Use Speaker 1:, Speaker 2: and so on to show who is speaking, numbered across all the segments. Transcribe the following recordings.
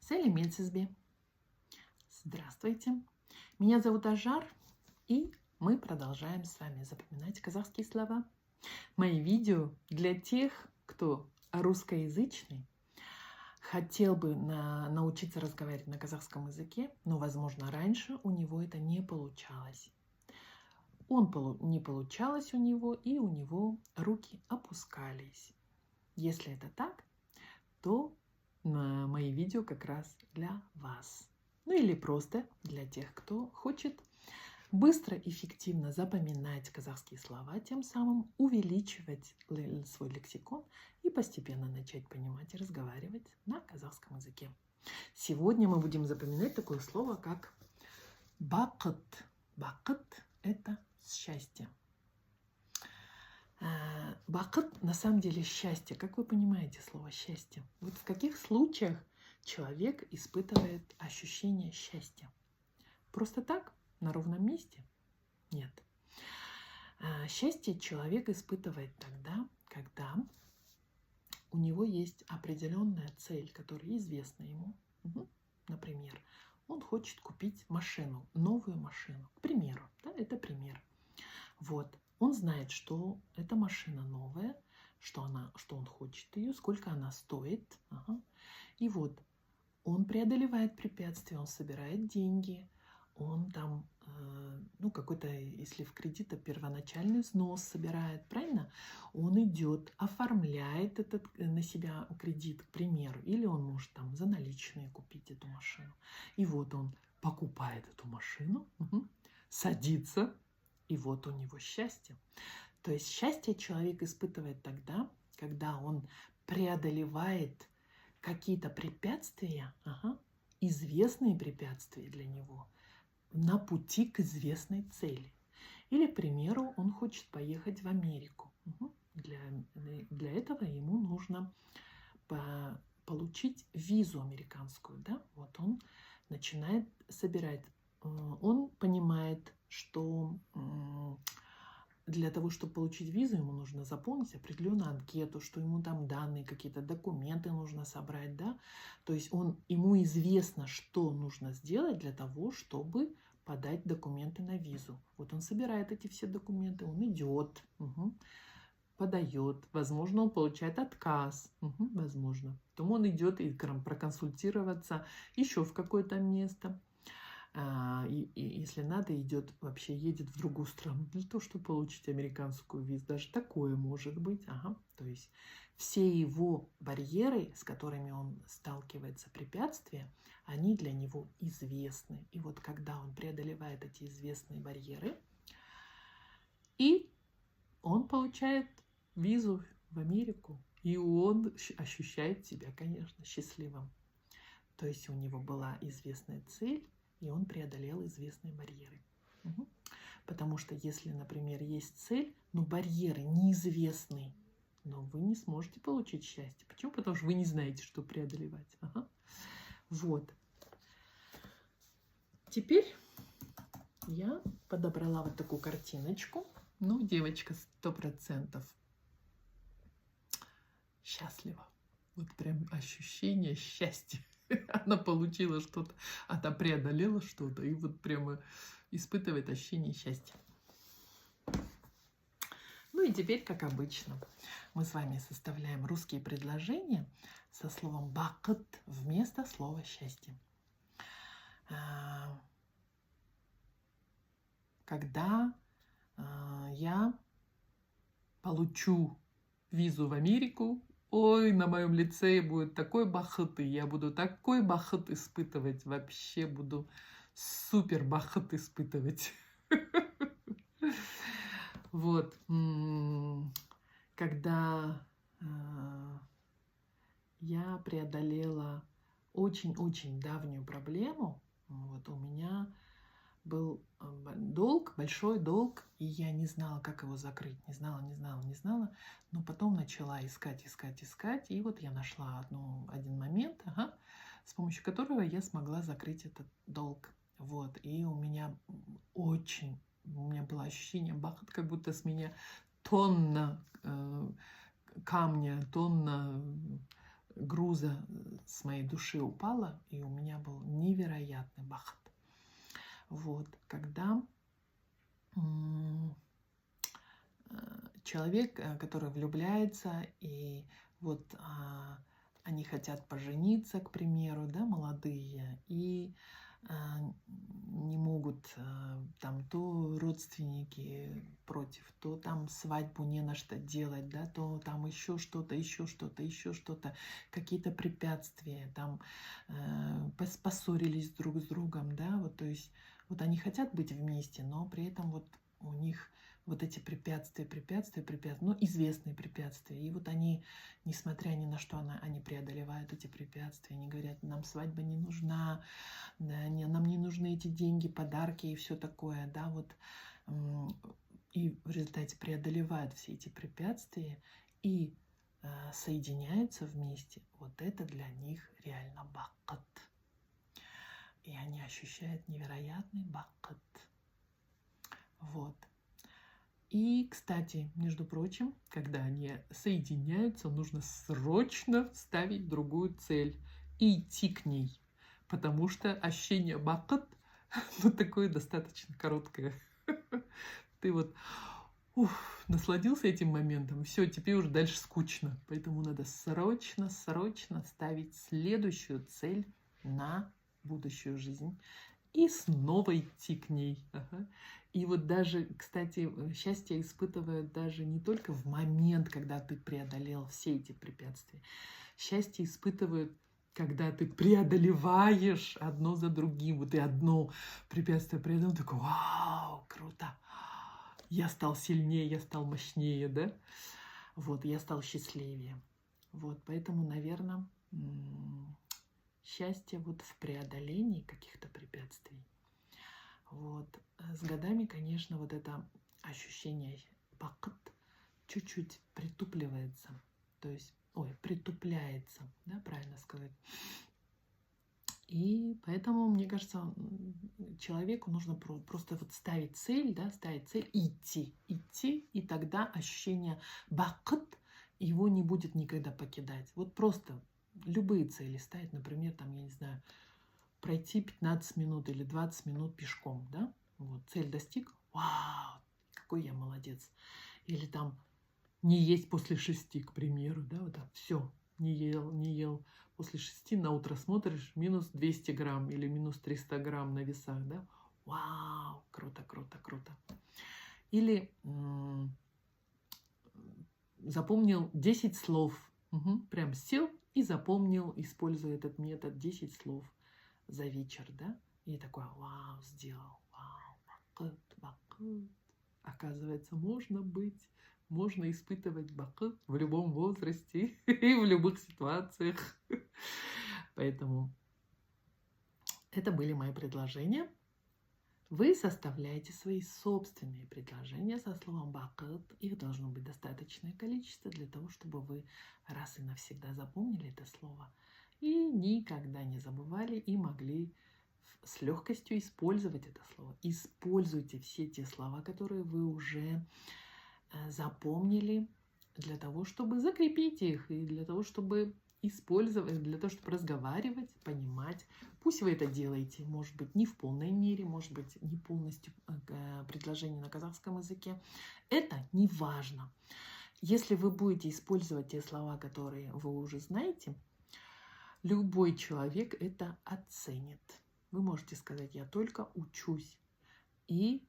Speaker 1: Селимецизби. Здравствуйте. Меня зовут Ажар, и мы продолжаем с вами запоминать казахские слова. Мои видео для тех, кто русскоязычный, хотел бы научиться разговаривать на казахском языке, но, возможно, раньше у него это не получалось. Не получалось у него, и у него руки опускались. Если это так, то мои видео как раз для вас. Ну или просто для тех, кто хочет быстро и эффективно запоминать казахские слова, тем самым увеличивать свой лексикон и постепенно начать понимать и разговаривать на казахском языке. Сегодня мы будем запоминать такое слово, как бақыт. Бақыт – это счастье. Бақыт на самом деле счастье. Как вы понимаете слово счастье? Вот в каких случаях человек испытывает ощущение счастья? Просто так? На ровном месте? Нет. Счастье человек испытывает тогда, когда у него есть определенная цель, которая известна ему. Например, он хочет купить машину, новую машину. К примеру, да, это пример. Вот. Он знает, что эта машина новая, что он хочет ее, сколько она стоит. И вот он преодолевает препятствия, он собирает деньги, он там, какой-то, если в кредит, то первоначальный взнос собирает, правильно? Он идет, оформляет на себя кредит, к примеру, или он может там за наличные купить эту машину. И вот он покупает эту машину, садится, и вот у него счастье. То есть счастье человек испытывает тогда, когда он преодолевает какие-то препятствия, известные препятствия для него, на пути к известной цели. Или, к примеру, он хочет поехать в Америку. Для этого ему нужно получить визу американскую. Да? Вот он начинает собирать. Он понимает, что для того, чтобы получить визу, ему нужно заполнить определенную анкету, что ему там данные, какие-то документы нужно собрать, да. То есть ему известно, что нужно сделать для того, чтобы подать документы на визу. Вот он собирает эти все документы, он идет, подает, возможно, он получает отказ, возможно. Потом он идет и проконсультироваться еще в какое-то место. И если надо, едет в другую страну для того, чтобы получить американскую визу. Даже такое может быть. То есть все его барьеры, с которыми он сталкивается, препятствия, они для него известны. И вот когда он преодолевает эти известные барьеры, и он получает визу в Америку, и он ощущает себя, конечно, счастливым. То есть у него была известная цель, и он преодолел известные барьеры. Потому что если, например, есть цель, но барьеры неизвестны, но вы не сможете получить счастье. Почему? Потому что вы не знаете, что преодолевать. Вот. Теперь я подобрала вот такую картиночку. Девочка 100% счастлива. Вот прям ощущение счастья. Она получила что-то, она преодолела что-то, и вот прямо испытывает ощущение счастья. И теперь, как обычно, мы с вами составляем русские предложения со словом бақыт вместо слова счастье. Когда я получу визу в Америку, ой, на моем лице будет такой бақыт, и я буду такой бақыт испытывать, вообще буду супер бақыт испытывать. Вот. Когда я преодолела очень-очень давнюю проблему, вот у меня был большой долг, и я не знала, как его закрыть. Не знала. Но потом начала искать. И вот я нашла один момент, с помощью которого я смогла закрыть этот долг. Вот. И у меня было ощущение бақыт, как будто с меня тонна камня, тонна груза с моей души упало, и у меня был невероятный бахат. Вот, когда человек, который влюбляется, и вот они хотят пожениться, к примеру, да, молодые, и не могут, там то родственники против, то там свадьбу не на что делать, да, то там еще что-то, какие-то препятствия, там поссорились друг с другом, да, вот, то есть вот они хотят быть вместе, но при этом вот у них вот эти препятствия, ну, известные препятствия. И вот они, несмотря ни на что, они преодолевают эти препятствия. Они говорят, нам свадьба не нужна, да, нам не нужны эти деньги, подарки и все такое, да, вот. И в результате преодолевают все эти препятствия и соединяются вместе. Вот это для них реально бакат. И они ощущают невероятный бакат. Вот. И, кстати, между прочим, когда они соединяются, нужно срочно ставить другую цель и идти к ней. Потому что ощущение бакат, ну, такое достаточно короткое. Ты вот насладился этим моментом, все, теперь уже дальше скучно. Поэтому надо срочно ставить следующую цель на будущую жизнь и снова идти к ней. Ага. И вот даже, кстати, счастье испытывают даже не только в момент, когда ты преодолел все эти препятствия. Счастье испытывают, когда ты преодолеваешь одно за другим. Вот и одно препятствие преодолел, такой, вау, круто. Я стал сильнее, я стал мощнее, да? Вот, я стал счастливее. Вот, поэтому, наверное, счастье вот в преодолении каких-то препятствий. Вот. С годами, конечно, вот это ощущение бакат чуть-чуть притупливается. То есть, притупляется, да, правильно сказать. И поэтому, мне кажется, человеку нужно просто вот ставить цель, да, и идти, и тогда ощущение бакат его не будет никогда покидать. Вот просто любые цели ставить, например, там, я не знаю, пройти 15 минут или 20 минут пешком, да, вот, цель достиг, вау, какой я молодец. Или там не есть после 6, к примеру, да, вот так, все, не ел. После 6 на утро смотришь, минус 200 грамм или минус 300 грамм на весах, да, вау, круто. Или запомнил 10 слов, прям сел и запомнил, используя этот метод, 10 слов за вечер, да, и такой, вау, сделал, вау, бакат. Оказывается, можно испытывать бакат в любом возрасте и в любых ситуациях. Поэтому это были мои предложения. Вы составляете свои собственные предложения со словом бакат. Их должно быть достаточное количество для того, чтобы вы раз и навсегда запомнили это слово и никогда не забывали и могли с легкостью использовать это слово. Используйте все те слова, которые вы уже запомнили, для того, чтобы закрепить их и для того, чтобы использовать, для того, чтобы разговаривать, понимать. Пусть вы это делаете, может быть, не в полной мере, может быть, не полностью предложение на казахском языке. Это не важно. Если вы будете использовать те слова, которые вы уже знаете, любой человек это оценит. Вы можете сказать, я только учусь. И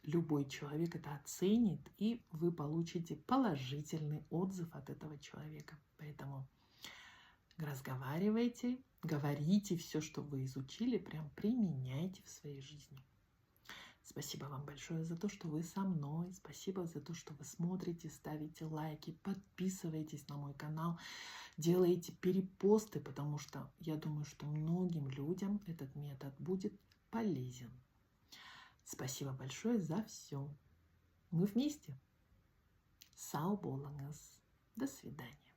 Speaker 1: любой человек это оценит, и вы получите положительный отзыв от этого человека. Поэтому разговаривайте, говорите все, что вы изучили, прям применяйте в своей жизни. Спасибо вам большое за то, что вы со мной. Спасибо за то, что вы смотрите, ставите лайки, подписывайтесь на мой канал, делаете перепосты, потому что я думаю, что многим людям этот метод будет полезен. Спасибо большое за все. Мы вместе. Сау болыңыз. До свидания.